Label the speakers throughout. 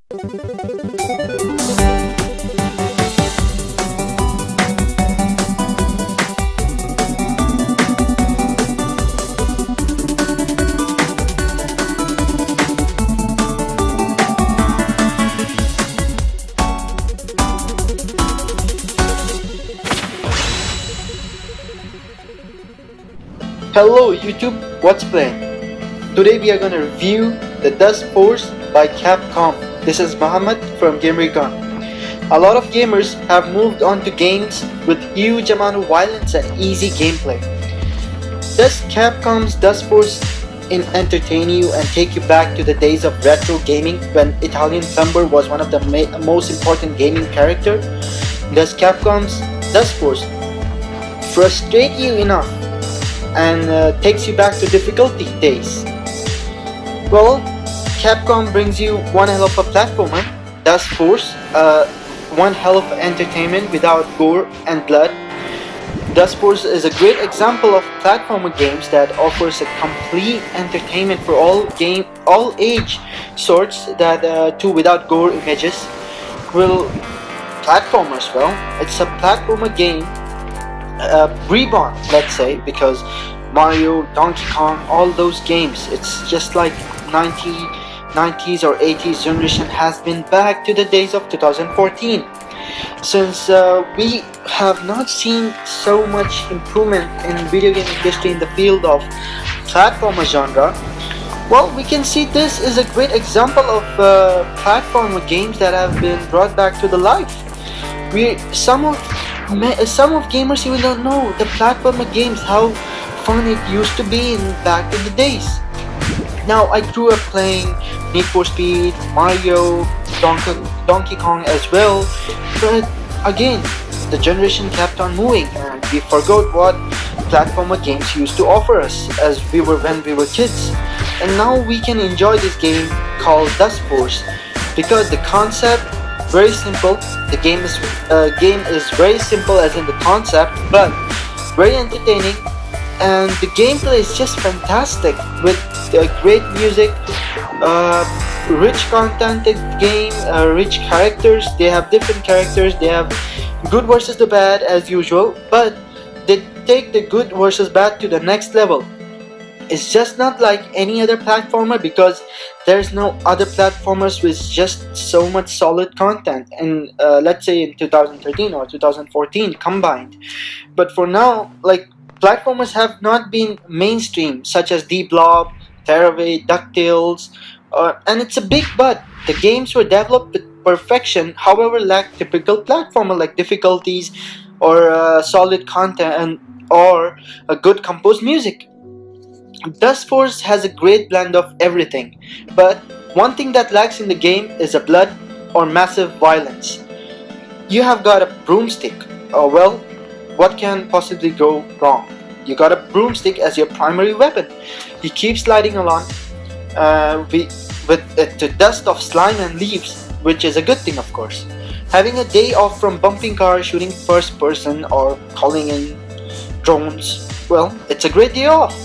Speaker 1: Hello YouTube, what's playing? Today we are going to review the Dustforce by Capcom. This is Muhammad from GamerCon. A lot of gamers have moved on to games with huge amount of violence and easy gameplay. Does Capcom's Dustforce entertain you and take you back to the days of retro gaming when Italian Plumber was one of the most important gaming characters? Does Capcom's Dustforce frustrate you enough and takes you back to difficulty days? Well, Capcom brings you one hell of a platformer, Dustforce, one hell of entertainment without gore and blood. Dustforce is a great example of platformer games that offers a complete entertainment for all age sorts that too without gore images. Well, platformers, well, it's a platformer game reborn, let's say, because Mario, Donkey Kong, all those games, it's just like 90s or 80s generation has been back to the days of 2014. Since we have not seen so much improvement in video game industry in the field of platformer genre, well, we can see this is a great example of platformer games that have been brought back to the life. Some of gamers even don't know the platformer games, how fun it used to be in back in the days. Now, I grew up playing Need for Speed, Mario, Donkey Kong as well, but again, the generation kept on moving and we forgot what platformer games used to offer us when we were kids. And now we can enjoy this game called Dustforce because the concept very simple. The game is very simple as in the concept, but very entertaining, and the gameplay is just fantastic with great music, rich content game, rich characters. They have different characters. They have good versus the bad as usual, but they take the good versus bad to the next level. It's just not like any other platformer because there's no other platformers with just so much solid content, and let's say in 2013 or 2014 combined. But for now, like, platformers have not been mainstream, such as D-Blob, Tearaway, DuckTales, and it's a big but. The games were developed with perfection, however lack typical platformer like difficulties or solid content or a good composed music. Dustforce has a great blend of everything, but one thing that lacks in the game is a blood or massive violence. You have got a broomstick. Well, what can possibly go wrong? You got a broomstick as your primary weapon. You keep sliding along with the dust of slime and leaves, which is a good thing, of course. Having a day off from bumping cars, shooting first person, or calling in drones, well, it's a great day off.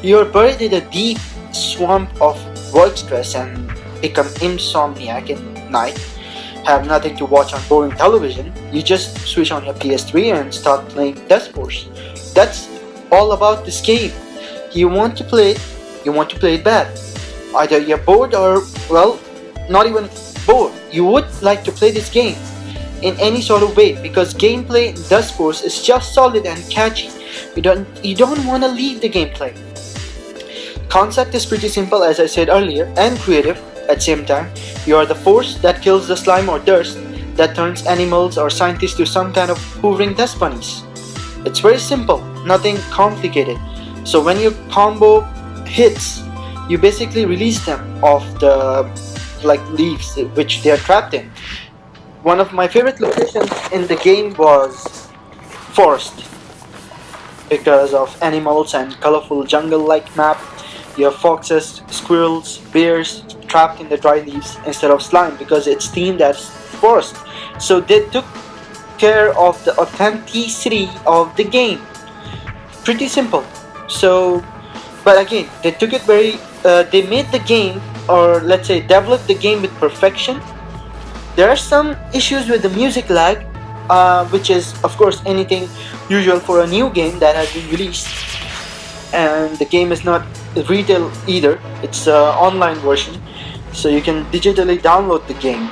Speaker 1: You're buried in a deep swamp of work stress and become insomniac at night, have nothing to watch on boring television. You just switch on your PS3 and start playing Dustforce. That's all about this game. You want to play it bad. Either you're bored or, well, not even bored. You would like to play this game in any sort of way because gameplay in Dustforce is just solid and catchy. You don't want to leave the gameplay. Concept is pretty simple, as I said earlier, and creative at the same time. You are the force that kills the slime or dust that turns animals or scientists to some kind of hovering dust bunnies. It's very simple, nothing complicated. So when your combo hits, you basically release them off the leaves which they are trapped in. One of my favorite locations in the game was forest because of animals and colorful jungle-like map. You have foxes, squirrels, bears trapped in the dry leaves instead of slime because it's themed as forest. So they took care of the authenticity of the game. Pretty simple. So, but again, they took it very. They made the game, or let's say, developed the game with perfection, There are some issues with the music lag, which is of course anything usual for a new game that has been released, and the game is not retail either. It's an online version, so you can digitally download the game.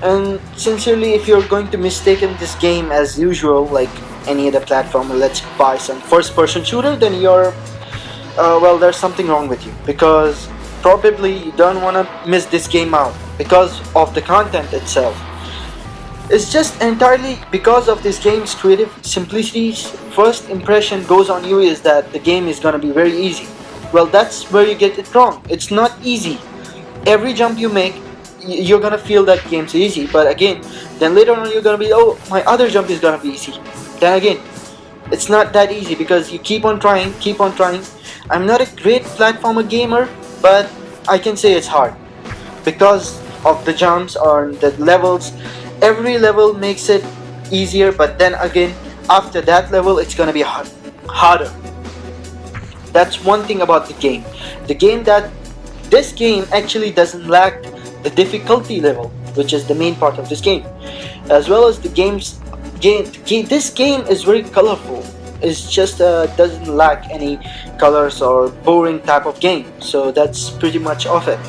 Speaker 1: And sincerely, if you're going to mistaken this game as usual, like any other platform, let's buy some first-person shooter, then you're well, there's something wrong with you, because probably you don't want to miss this game out because of the content itself. It's just entirely because of this game's creative simplicity's first impression goes on you is that the game is gonna be very easy. Well, that's where you get it wrong. It's not easy. Every jump you make, you're gonna feel that game's easy, but again, then later on you're gonna be, oh, my other jump is gonna be easy. Then again, it's not that easy because you keep on trying, keep on trying. I'm not a great platformer gamer, but I can say it's hard because of the jumps or the levels. Every level makes it easier, but then again, after that level, it's gonna be harder. That's one thing about the game. This game actually doesn't lack the difficulty level, which is the main part of this game, as well as this game is very colorful. It's just doesn't lack any colors or boring type of game, so that's pretty much of it.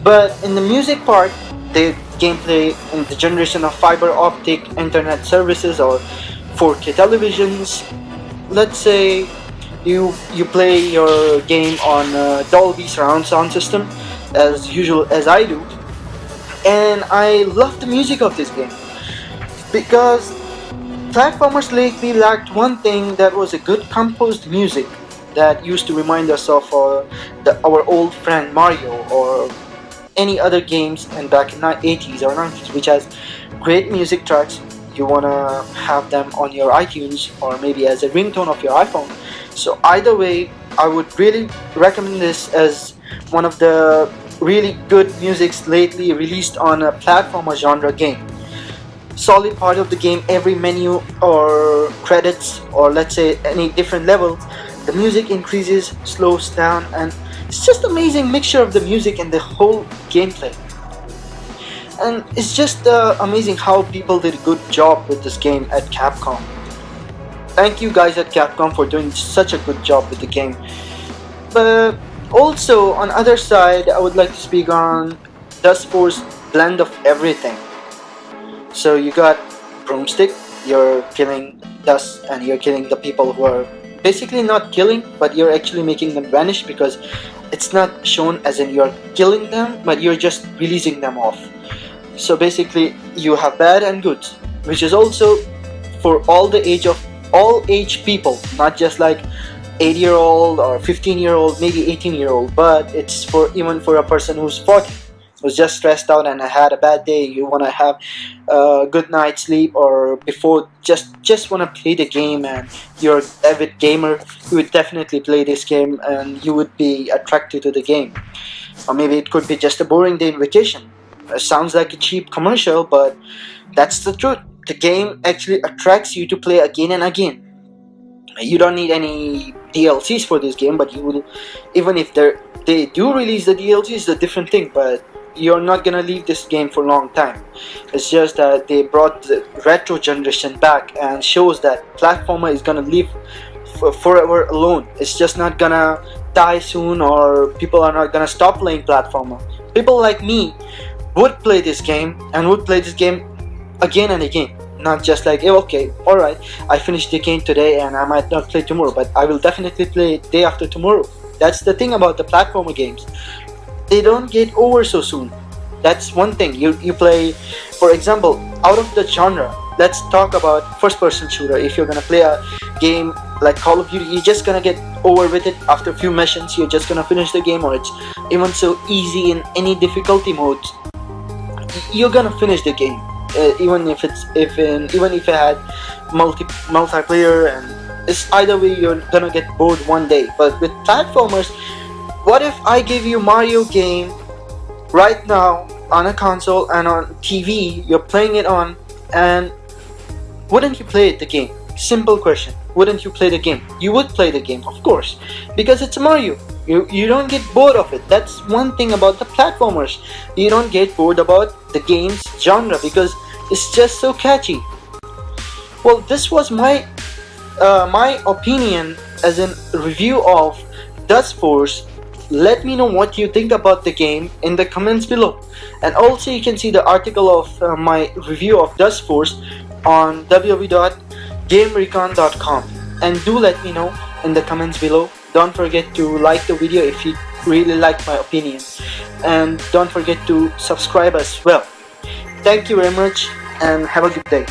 Speaker 1: But in the music part, the gameplay in the generation of fiber optic internet services or 4K televisions, let's say you play your game on Dolby surround sound system as usual, as I do, and I love the music of this game because platformers lately lacked one thing, that was a good composed music that used to remind us of our old friend Mario or any other games in back in the 80s or 90s, which has great music tracks. You wanna have them on your iTunes or maybe as a ringtone of your iPhone. So either way, I would really recommend this as one of the really good musics lately released on a platformer genre game. Solid part of the game, every menu or credits or let's say any different levels, the music increases, slows down, and it's just amazing mixture of the music and the whole gameplay. And it's just amazing how people did a good job with this game at Capcom. Thank you guys at Capcom for doing such a good job with the game. But also on other side, I would like to speak on Dustforce blend of everything. So you got broomstick, you're killing dust and you're killing the people who are basically not killing, but you're actually making them vanish because it's not shown as in you're killing them, but you're just releasing them off. So basically you have bad and good, which is also for all age people, not just like 8-year-old or 15-year-old, maybe 18-year-old, but it's for even for a person who's 40, who's just stressed out and had a bad day. You want to have a good night's sleep, or before just want to play the game, and you're an avid gamer, you would definitely play this game and you would be attracted to the game. Or maybe it could be just a boring day in vacation. It sounds like a cheap commercial, but that's the truth. The game actually attracts you to play again and again. You don't need any DLCs for this game, but you will, even if they do release the DLCs, it's a different thing, but you're not gonna leave this game for a long time. It's just that they brought the retro generation back and shows that platformer is gonna live forever alone. It's just not gonna die soon, or people are not gonna stop playing platformer. People like me would play this game and would play this game again and again. Not just like, oh, okay, alright, I finished the game today and I might not play tomorrow, but I will definitely play it day after tomorrow. That's the thing about the platformer games. They don't get over so soon. That's one thing. You play, for example, out of the genre, let's talk about first-person shooter. If you're gonna play a game like Call of Duty, you're just gonna get over with it after a few missions. You're just gonna finish the game, or it's even so easy in any difficulty mode. You're gonna finish the game. Even if it had multiplayer, and it's either way you're gonna get bored one day. But with platformers, what if I give you Mario game right now on a console and on TV, you're playing it on, and wouldn't you play it the game? Simple question. wouldn't you play the game? You would play the game, of course, because it's Mario. You don't get bored of it. That's one thing about the platformers. You don't get bored about the game's genre because it's just so catchy. Well, this was my opinion as a review of Dustforce. Let me know what you think about the game in the comments below, and also you can see the article of my review of Dustforce on www.gamerecon.com, and do let me know in the comments below. Don't forget to like the video if you really like my opinion, and don't forget to subscribe as well. Thank you very much and have a good day.